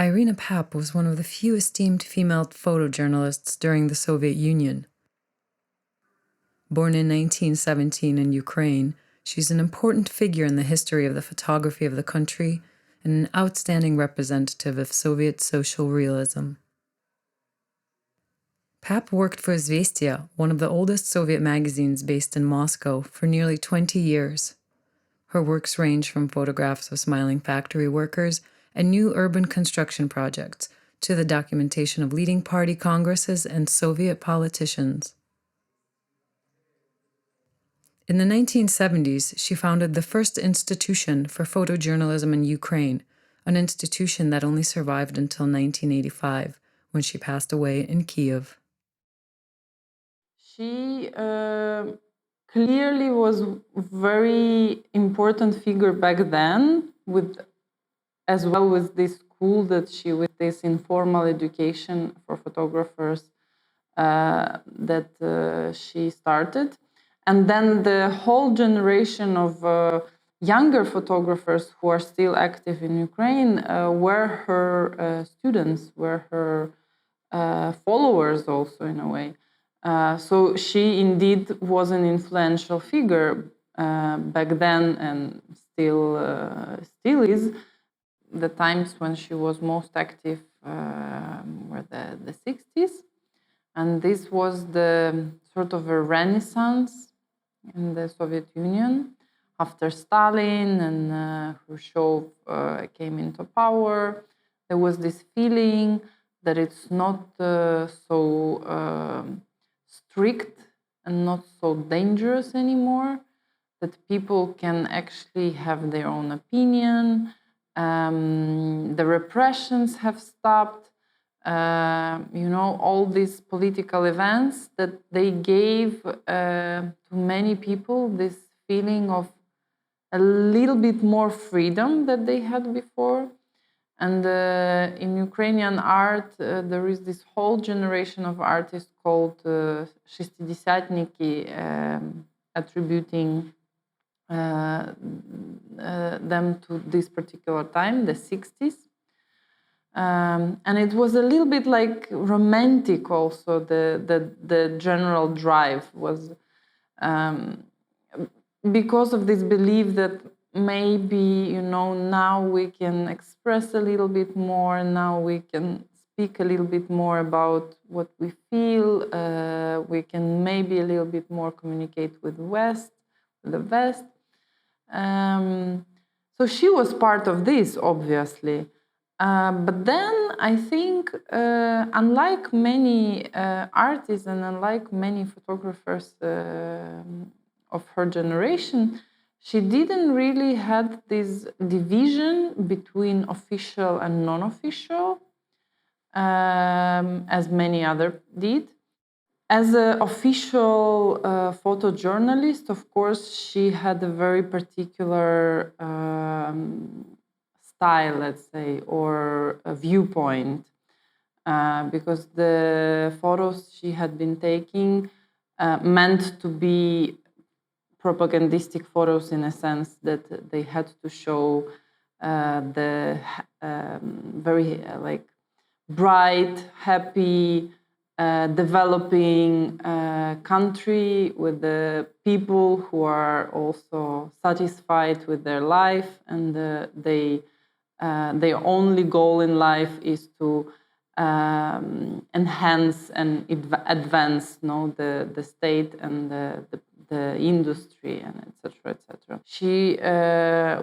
Irina Pap was one of the few esteemed female photojournalists during the Soviet Union. Born in 1917 in Ukraine, she's an important figure in the history of the photography of the country and an outstanding representative of Soviet social realism. Pap worked for Izvestia, one of the oldest Soviet magazines based in Moscow, for nearly 20 years. Her works range from photographs of smiling factory workers and new urban construction projects to the documentation of leading party congresses and Soviet politicians. In the 1970s, she founded the first institution for photojournalism in Ukraine, an institution that only survived until 1985, when she passed away in Kiev. She clearly was a very important figure back then, as well with this school with this informal education for photographers that she started. And then the whole generation of younger photographers who are still active in Ukraine were her students, were her followers also in a way. So she indeed was an influential figure back then, and still is. The times when she was most active were the 60s, and this was the sort of a renaissance in the Soviet Union after Stalin and Khrushchev came into power. There was this feeling that it's not so strict and not so dangerous anymore, that people can actually have their own opinion. The repressions have stopped. All these political events that they gave to many people this feeling of a little bit more freedom that they had before. And in Ukrainian art, there is this whole generation of artists called Шестидесятники, attributing them to this particular time, the 60s. And it was a little bit like romantic also, the general drive was because of this belief that maybe, now we can express a little bit more, now we can speak a little bit more about what we feel, we can maybe a little bit more communicate with the West. So she was part of this, obviously. But then I think, unlike many artists and unlike many photographers of her generation, she didn't really have this division between official and non-official, as many others did. As an official photojournalist, of course, she had a very particular style, let's say, or a viewpoint, because the photos she had been taking meant to be propagandistic photos in a sense that they had to show the very bright, happy, developing country with the people who are also satisfied with their life, and their only goal in life is to enhance and advance the state and the industry, and etc. etc. She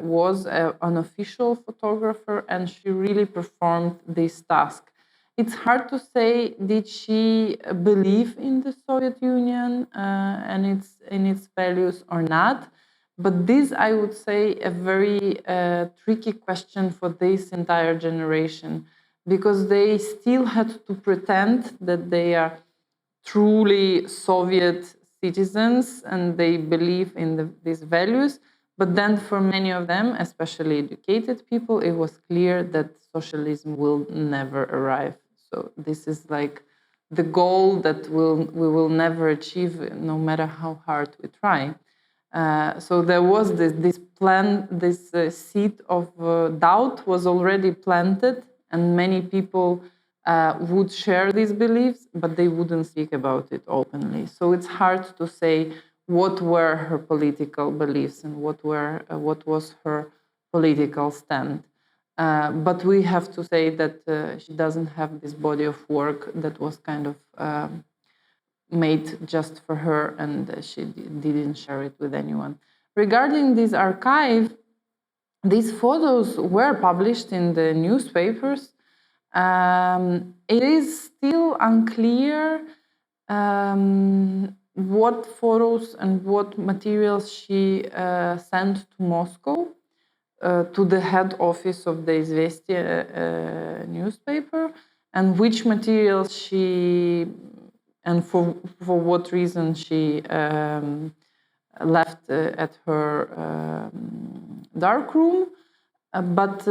was an official photographer, and she really performed this task. It's hard to say, did she believe in the Soviet Union and its values or not? But this, I would say, a very tricky question for this entire generation, because they still had to pretend that they are truly Soviet citizens and they believe in these values. But then for many of them, especially educated people, it was clear that socialism will never arrive. So this is like the goal that we will never achieve, no matter how hard we try. So there was this plan, this seed of doubt was already planted and many people would share these beliefs, but they wouldn't speak about it openly. So it's hard to say what were her political beliefs and what was her political stand. But we have to say that she doesn't have this body of work that was kind of made just for her, and she didn't share it with anyone. Regarding this archive, these photos were published in the newspapers. It is still unclear what photos and what materials she sent to Moscow, to the head office of the Izvestia newspaper, and which materials she, and for what reason she left at her darkroom. But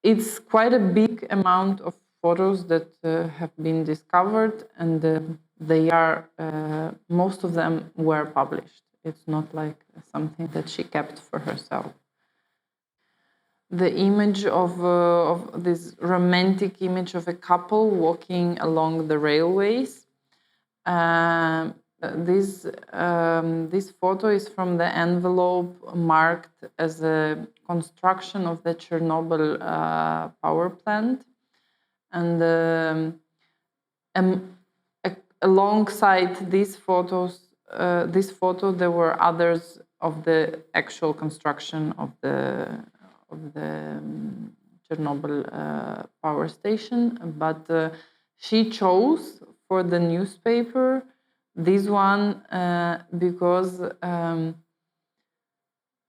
it's quite a big amount of photos that have been discovered, and they are, most of them were published. It's not like something that she kept for herself. The image of this romantic image of a couple walking along the railways. This photo is from the envelope marked as a construction of the Chernobyl power plant, and alongside these photos, this photo, there were others of the actual construction of the Chernobyl power station, but she chose for the newspaper this one because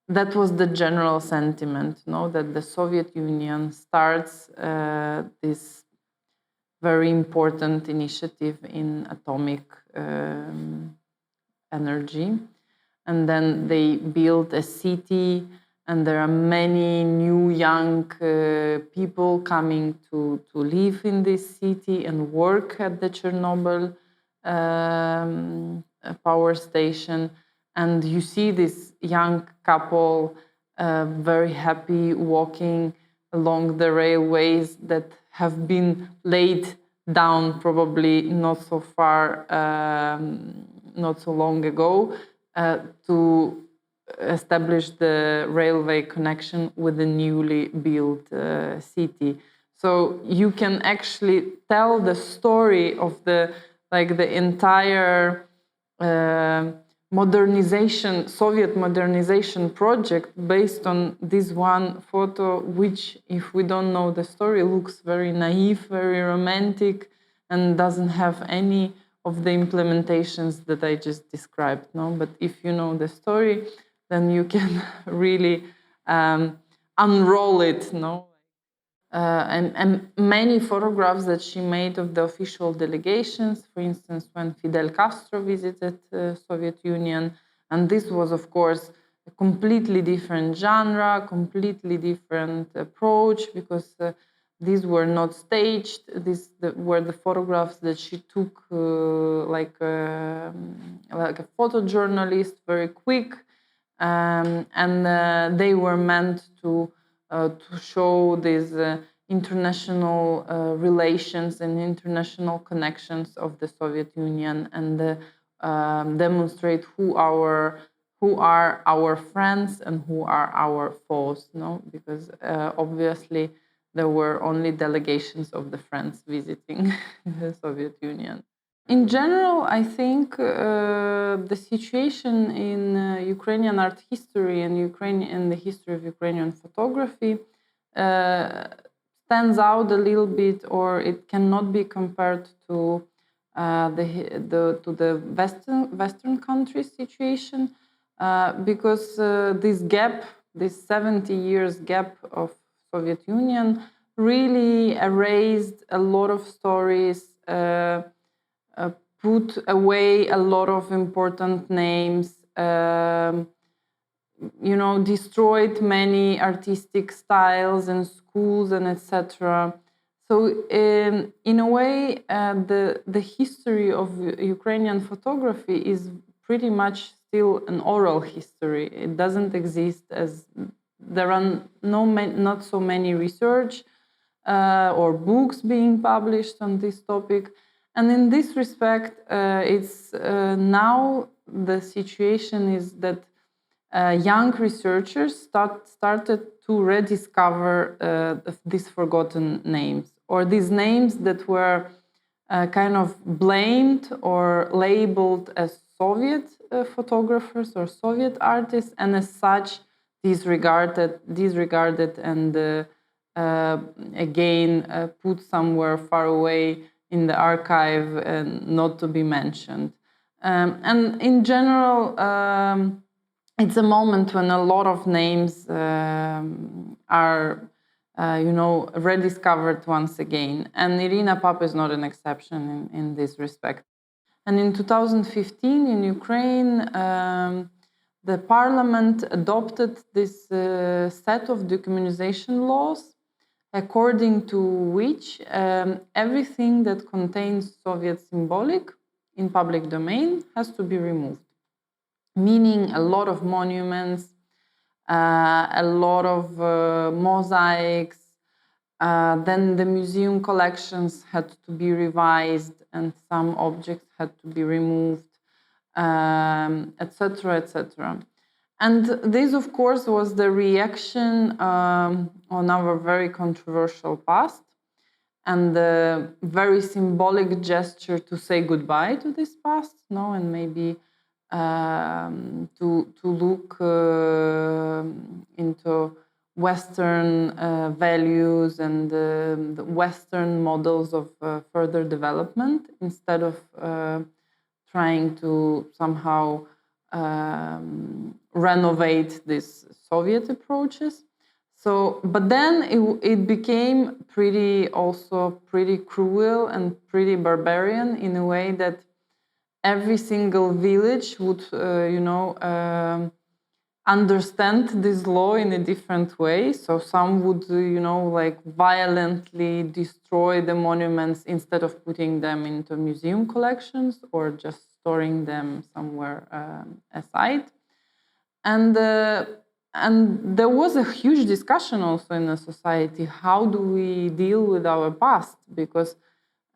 that was the general sentiment, no? That the Soviet Union starts this very important initiative in atomic energy, and then they built a city, and there are many new young people coming to live in this city and work at the Chernobyl power station. And you see this young couple very happy walking along the railways that have been laid down probably not so far, not so long ago, to establish the railway connection with the newly built city. So you can actually tell the story of the entire modernization, Soviet modernization project based on this one photo, which, if we don't know the story, looks very naive, very romantic, and doesn't have any of the implementations that I just described. No, but if you know the story, then you can really unroll it. No. And many photographs that she made of the official delegations, for instance, when Fidel Castro visited the Soviet Union. And this was, of course, a completely different genre, completely different approach, because these were not staged. These were the photographs that she took like a photojournalist, very quick. And they were meant to show these international relations and international connections of the Soviet Union, and demonstrate who are our friends and who are our foes. No, because obviously there were only delegations of the friends visiting the Soviet Union. In general, I think the situation in Ukrainian art history and the history of Ukrainian photography stands out a little bit, or it cannot be compared to the Western countries situation, because this 70 years gap of Soviet Union really erased a lot of stories. Put away a lot of important names, destroyed many artistic styles and schools and etc. So in a way, the history of Ukrainian photography is pretty much still an oral history. It doesn't exist as there are not so many research or books being published on this topic. And in this respect, it's now the situation is that young researchers started to rediscover these forgotten names, or these names that were kind of blamed or labeled as Soviet photographers or Soviet artists, and as such disregarded and again put somewhere far away in the archive and not to be mentioned. And in general, it's a moment when a lot of names are rediscovered once again. And Iryna Pap is not an exception in this respect. And in 2015 in Ukraine, the parliament adopted this set of dehumanization laws, according to which everything that contains Soviet symbolic in public domain has to be removed. Meaning a lot of monuments, a lot of mosaics, then the museum collections had to be revised and some objects had to be removed, etc., etc. And this, of course, was the reaction on our very controversial past and the very symbolic gesture to say goodbye to this past, no, and maybe to look into Western values and the Western models of further development instead of trying to somehow renovate these Soviet approaches. So, but then it became pretty cruel and pretty barbarian in a way that every single village would, understand this law in a different way. So some would, violently destroy the monuments instead of putting them into museum collections or just storing them somewhere aside. And there was a huge discussion also in the society. How do we deal with our past? Because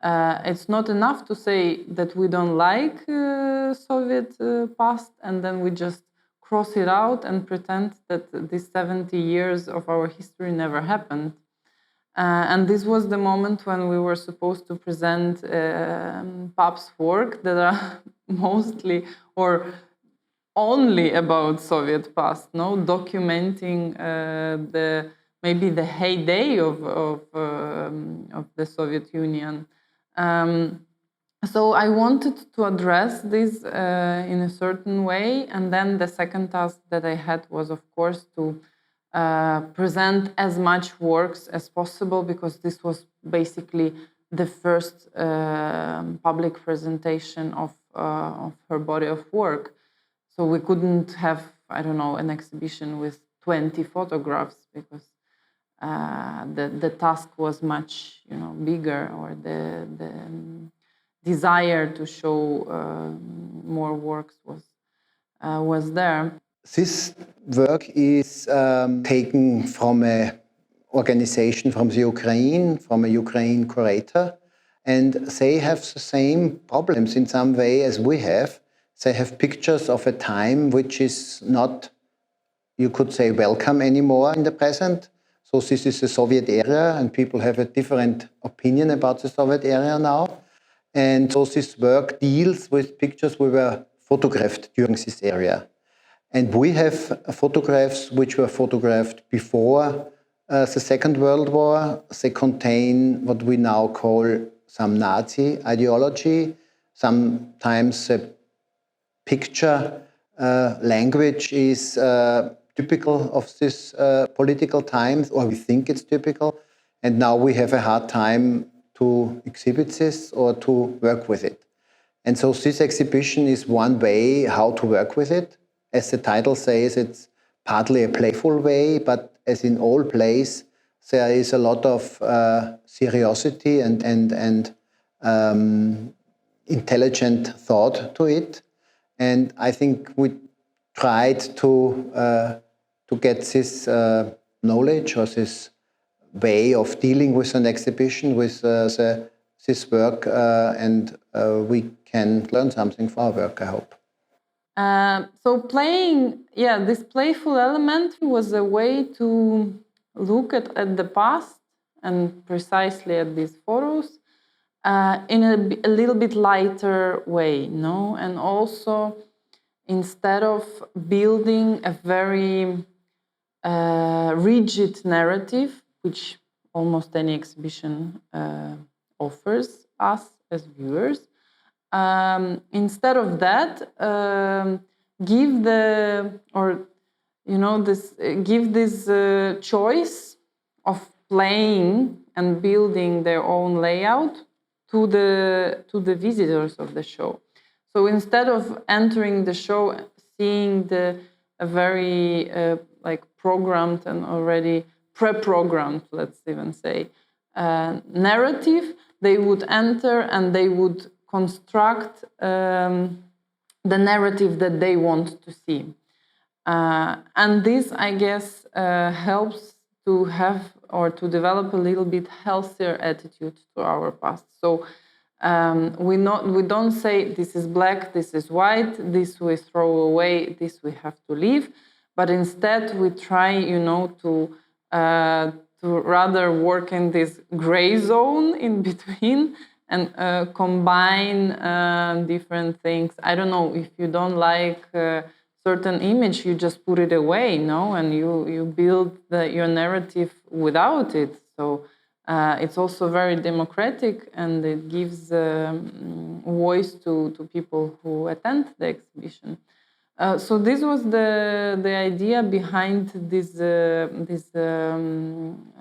it's not enough to say that we don't like Soviet past and then we just cross it out and pretend that these 70 years of our history never happened. And this was the moment when we were supposed to present Pap's work that are mostly or only about Soviet past, no, documenting maybe the heyday of the Soviet Union. So I wanted to address this in a certain way, and then the second task that I had was, of course, to present as much works as possible, because this was basically the first public presentation of her body of work. So we couldn't have, I don't know, an exhibition with 20 photographs because the task was much, bigger, or the desire to show more works was there. This work is taken from an organization from the Ukraine, from a Ukraine curator, and they have the same problems in some way as we have. They have pictures of a time which is not, you could say, welcome anymore in the present. So this is the Soviet era, and people have a different opinion about the Soviet era now. And so this work deals with pictures which were photographed during this era. And we have photographs which were photographed before the Second World War. They contain what we now call some Nazi ideology. Sometimes the picture language is typical of this political times, or we think it's typical. And now we have a hard time to exhibit this or to work with it. And so this exhibition is one way how to work with it. As the title says, it's partly a playful way, but as in all plays, there is a lot of seriosity and intelligent thought to it. And I think we tried to to get this knowledge or this way of dealing with an exhibition, with this work, and we can learn something from our work, I hope. So playing, this playful element was a way to look at the past and precisely at these photos in a little bit lighter way, no? And also, instead of building a very rigid narrative, which almost any exhibition offers us as viewers, instead of that, give this choice of playing and building their own layout to the visitors of the show. So instead of entering the show, seeing a very programmed and already pre-programmed, let's even say, narrative, they would enter and they would construct the narrative that they want to see. And this, I guess, helps to have or to develop a little bit healthier attitude to our past. So we don't say this is black, this is white, this we throw away, this we have to leave, but instead we try, to rather work in this gray zone in between and combine different things. I don't know, if you don't like certain image, you just put it away, no? And you build your narrative without it. So it's also very democratic, and it gives voice to people who attend the exhibition. So this was the idea behind this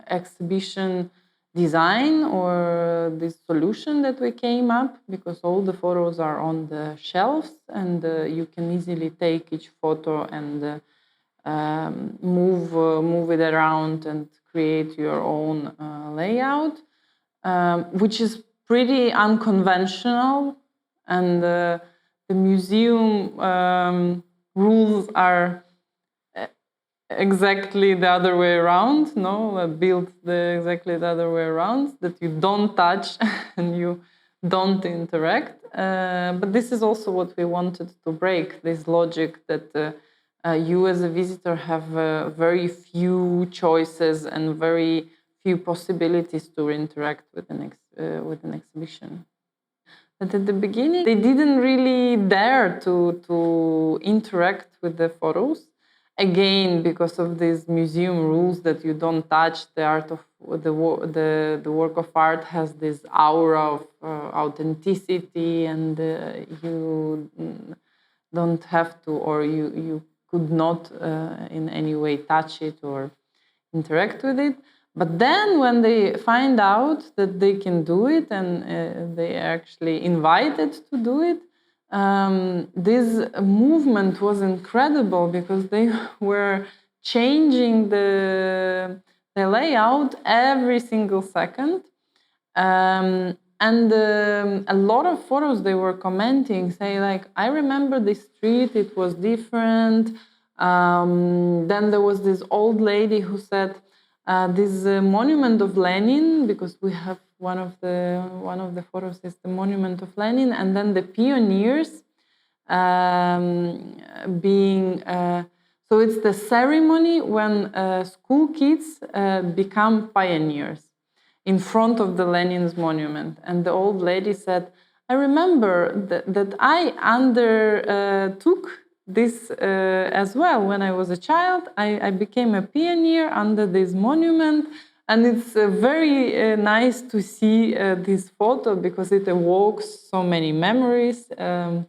exhibition design, or this solution that we came up, because all the photos are on the shelves, and you can easily take each photo and move it around and create your own layout, which is pretty unconventional, and the museum rules are exactly the other way around, no? Built exactly the other way around, that you don't touch and you don't interact. But this is also what we wanted to break, this logic that you as a visitor have very few choices and very few possibilities to interact with an exhibition. But at the beginning, they didn't really dare to interact with the photos. Again, because of these museum rules that you don't touch, the work of art has this aura of authenticity, and you don't have to, or you could not in any way touch it or interact with it. But then when they find out that they can do it, and they are actually invited to do it, this movement was incredible, because they were changing the layout every single second. And a lot of photos they were commenting, say like, I remember this street, it was different. Then there was this old lady who said, this monument of Lenin, because we have one of the photos is the monument of Lenin, and then the pioneers being. So it's the ceremony when school kids become pioneers in front of the Lenin's monument. And the old lady said, I remember that I undertook this as well. When I was a child, I became a pioneer under this monument. And it's very nice to see this photo, because it evokes so many memories. It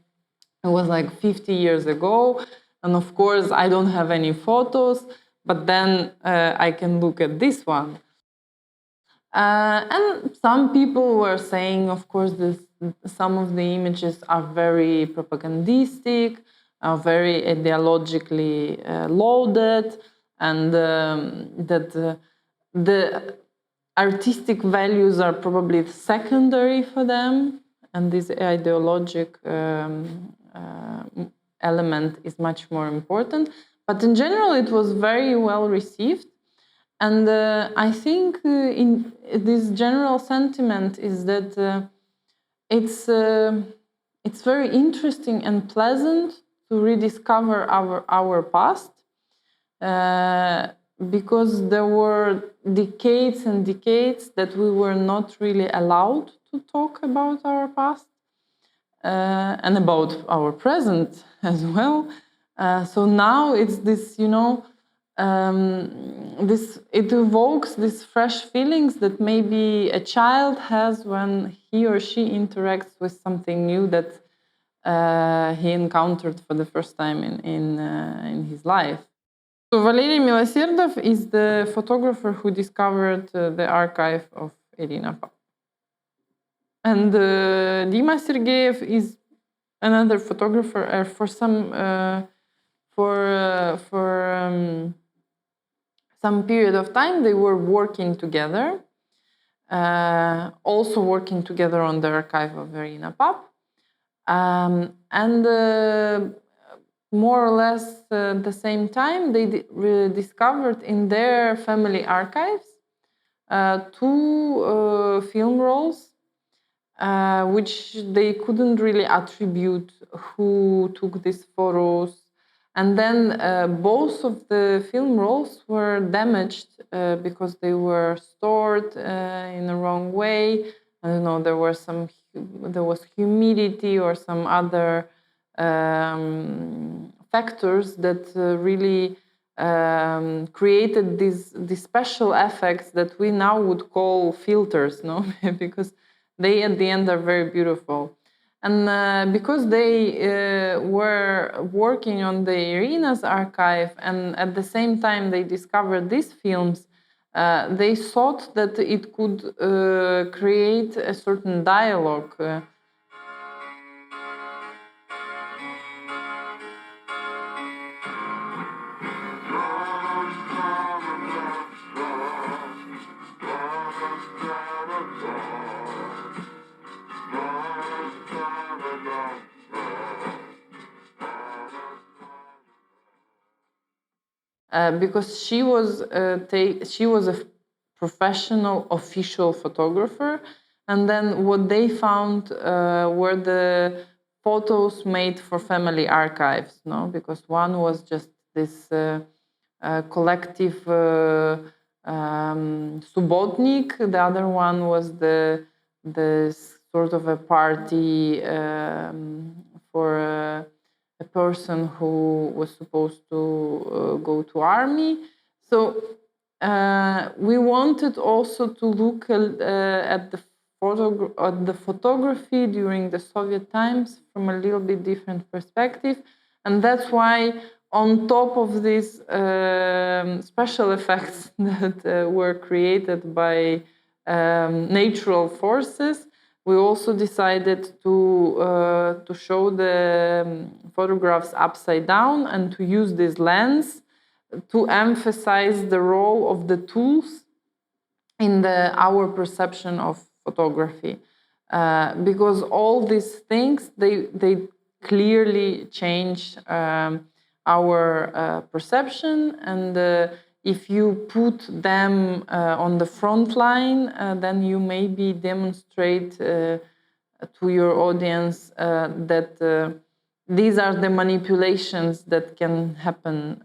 was like 50 years ago. And of course, I don't have any photos, but then I can look at this one. And some people were saying, of course, some of the images are very propagandistic, are very ideologically loaded, and that the artistic values are probably secondary for them, and this ideologic element is much more important. But in general, it was very well received. And I think in this general sentiment is that it's very interesting and pleasant to rediscover our past, because there were decades and decades that we were not really allowed to talk about our past and about our present as well. So now it's this, it evokes these fresh feelings that maybe a child has when he or she interacts with something new that he encountered for the first time in his life. So Valery Miloserdov is the photographer who discovered the archive of IRYNA PAP. And Dima Sergeyev is another photographer. For some period of time, they were working together, also working together on the archive of IRYNA PAP. And more or less the same time, they discovered in their family archives 2 film rolls, which they couldn't really attribute who took these photos. And then both of the film rolls were damaged because they were stored in the wrong way. I don't know, there was humidity or some other factors that really created these special effects that we now would call filters, no? Because they at the end are very beautiful. And because they were working on the IRYNA's archive, and at the same time they discovered these films, they thought that it could create a certain dialogue. Because she was a professional official photographer, and then what they found were the photos made for family archives, no? Because one was just this collective subotnik, the other one was the sort of a party for a person who was supposed to go to army. So we wanted also to look at the photography during the Soviet times from a little bit different perspective. And that's why on top of these special effects that were created by natural forces, we also decided to show the photographs upside down and to use this lens to emphasize the role of the tools in our perception of photography. Because all these things, they clearly change our perception, and if you put them on the front line, then you maybe demonstrate to your audience that these are the manipulations that can happen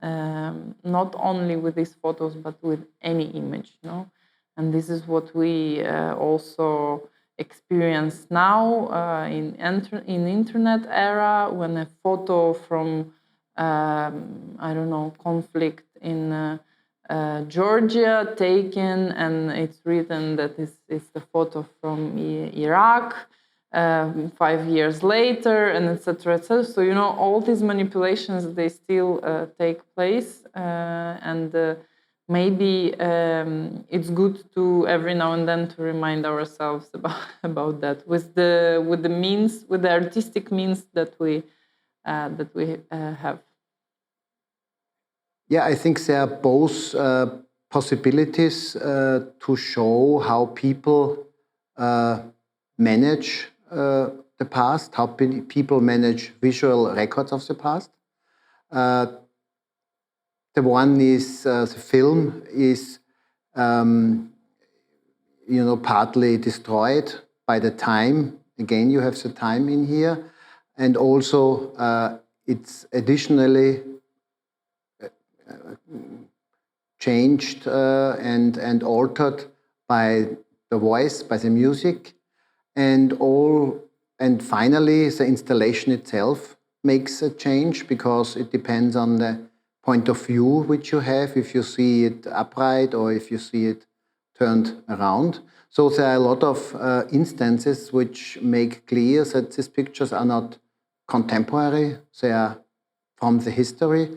not only with these photos, but with any image, no? And this is what we also experience now in internet era, when a photo from I don't know, conflict in Georgia taken, and it's written that it's the photo from Iraq 5 years later, and etc. etc. So all these manipulations, they still take place, and maybe it's good to every now and then to remind ourselves about that with the means, with the artistic means that we have. Yeah, I think there are both possibilities to show how people manage the past, how people manage visual records of the past. The one is the film is partly destroyed by the time. Again, you have the time in here, and also it's additionally changed and altered by the voice, by the music, and finally the installation itself makes a change because it depends on the point of view which you have, if you see it upright or if you see it turned around. So there are a lot of instances which make clear that these pictures are not contemporary, they are from the history,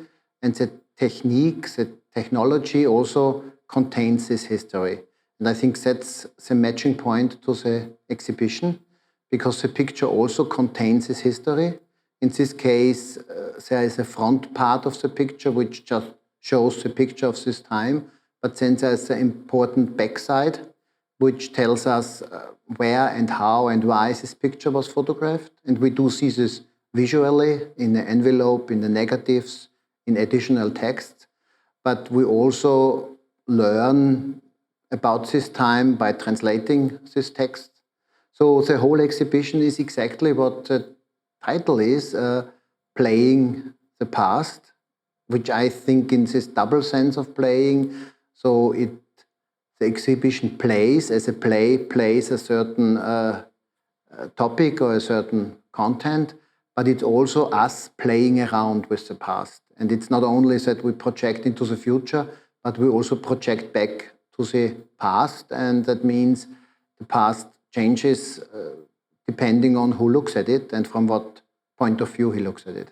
and the technique, the technology also contains this history. And I think that's the matching point to the exhibition, because the picture also contains this history. In this case, there is a front part of the picture which just shows the picture of this time, but then there's an important backside which tells us where and how and why this picture was photographed. And we do see this visually in the envelope, in the negatives, in additional text. But we also learn about this time by translating this text. So the whole exhibition is exactly what the title is, Playing the Past, which I think in this double sense of playing. So the exhibition plays, as a play, plays a certain topic or a certain content, but it's also us playing around with the past. And it's not only that we project into the future, but we also project back to the past, and that means the past changes depending on who looks at it and from what point of view he looks at it.